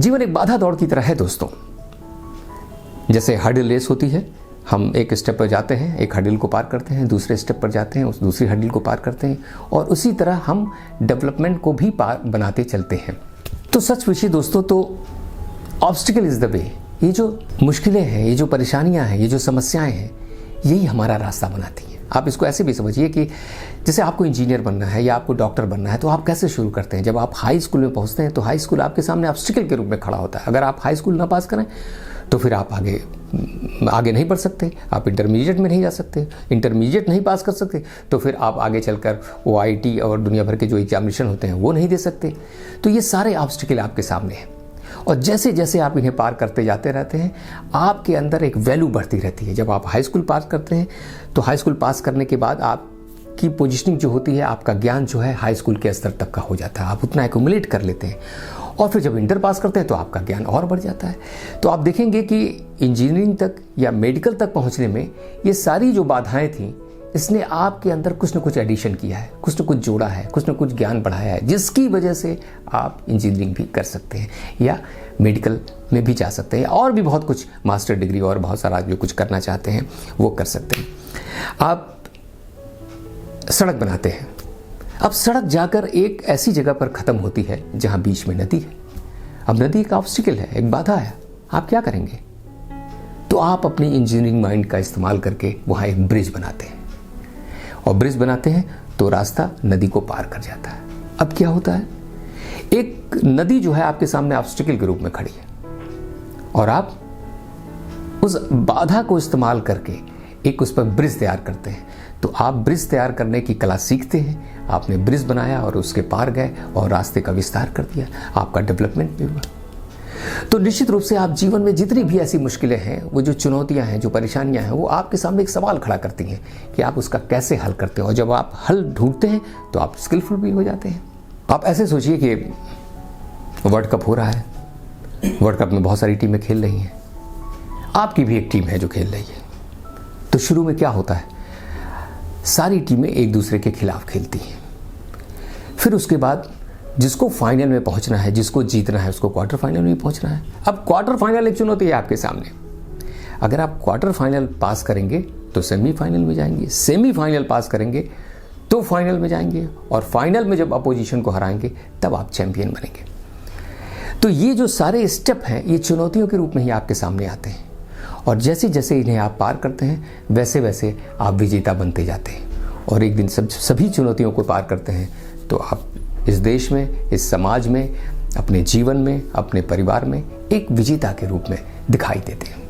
जीवन एक बाधा दौड़ की तरह है दोस्तों। जैसे हर्डल रेस होती है, हम एक स्टेप पर जाते हैं, एक हर्डल को पार करते हैं, दूसरे स्टेप पर जाते हैं, उस दूसरी हर्डल को पार करते हैं, और उसी तरह हम डेवलपमेंट को भी पार बनाते चलते हैं। तो सच पूछिए दोस्तों, तो ऑब्स्टिकल इज द वे। ये जो मुश्किलें हैं, ये जो परेशानियां हैं, ये जो समस्याएं हैं, यही हमारा रास्ता बनाती हैं। आप इसको ऐसे भी समझिए कि जैसे आपको इंजीनियर बनना है या आपको डॉक्टर बनना है, तो आप कैसे शुरू करते हैं? जब आप हाई स्कूल में पहुंचते हैं तो हाई स्कूल आपके सामने ऑब्स्टिकल के रूप में खड़ा होता है। अगर आप हाई स्कूल ना पास करें तो फिर आप आगे नहीं बढ़ सकते, आप इंटरमीडिएट में नहीं जा सकते, इंटरमीडिएट नहीं पास कर सकते तो फिर आप आगे चलकर वो IIT और दुनिया भर के जो एग्जामिनेशन होते हैं वो नहीं दे सकते। तो ये सारे ऑब्स्टिकल आपके सामने हैं, और जैसे जैसे आप इन्हें पार करते जाते रहते हैं, आपके अंदर एक वैल्यू बढ़ती रहती है। जब आप हाई स्कूल पास करते हैं तो हाई स्कूल पास करने के बाद आपकी पोजीशनिंग जो होती है, आपका ज्ञान जो है हाई स्कूल के स्तर तक का हो जाता है, आप उतना एक्यूमुलेट कर लेते हैं, और फिर जब इंटर पास करते हैं तो आपका ज्ञान और बढ़ जाता है। तो आप देखेंगे कि इंजीनियरिंग तक या मेडिकल तक पहुंचने में ये सारी जो बाधाएं थीं, इसने आपके अंदर कुछ न कुछ एडिशन किया है, कुछ न कुछ जोड़ा है, कुछ न कुछ ज्ञान बढ़ाया है, जिसकी वजह से आप इंजीनियरिंग भी कर सकते हैं या मेडिकल में भी जा सकते हैं, और भी बहुत कुछ, मास्टर डिग्री और बहुत सारा जो कुछ करना चाहते हैं वो कर सकते हैं। आप सड़क बनाते हैं, अब सड़क जाकर एक ऐसी जगह पर ख़त्म होती है जहाँ बीच में नदी है। अब नदी एक ऑब्स्टिकल है, एक बाधा है, आप क्या करेंगे? तो आप अपनी इंजीनियरिंग माइंड का इस्तेमाल करके वहाँ एक ब्रिज बनाते हैं, और ब्रिज बनाते हैं तो रास्ता नदी को पार कर जाता है। अब क्या होता है, एक नदी जो है आपके सामने ऑब्स्टिकल के रूप में खड़ी है, और आप उस बाधा को इस्तेमाल करके एक उस पर ब्रिज तैयार करते हैं। तो आप ब्रिज तैयार करने की कला सीखते हैं, आपने ब्रिज बनाया और उसके पार गए और रास्ते का विस्तार कर दिया, आपका डेवलपमेंट भी हुआ। तो निश्चित रूप से आप जीवन में जितनी भी ऐसी मुश्किलें हैं, वो जो चुनौतियां हैं, जो परेशानियां हैं, वो आपके सामने एक सवाल खड़ा करती हैं कि आप उसका कैसे हल करते हो। और जब आप हल ढूंढते हैं तो आप स्किलफुल भी हो जाते हैं। आप ऐसे सोचिए कि वर्ल्ड कप हो रहा है, वर्ल्ड कप में बहुत सारी टीमें खेल रही हैं, आपकी भी एक टीम है जो खेल रही है। तो शुरू में क्या होता है, सारी टीमें एक दूसरे के खिलाफ खेलती हैं, फिर उसके बाद जिसको फाइनल में पहुंचना है, जिसको जीतना है, उसको क्वार्टर फाइनल में पहुंचना है। अब क्वार्टर फाइनल एक चुनौती है आपके सामने। अगर आप क्वार्टर फाइनल पास करेंगे तो सेमीफाइनल में जाएंगे, सेमीफाइनल पास करेंगे तो फाइनल में जाएंगे, और फाइनल में जब अपोजिशन को हराएंगे तब आप चैंपियन बनेंगे। तो ये जो सारे स्टेप हैं, ये चुनौतियों के रूप में ही आपके सामने आते हैं, और जैसे जैसे इन्हें आप पार करते हैं वैसे वैसे आप विजेता बनते जाते हैं, और एक दिन सभी चुनौतियों को पार करते हैं तो आप इस देश में, इस समाज में, अपने जीवन में, अपने परिवार में एक विजेता के रूप में दिखाई देते हैं।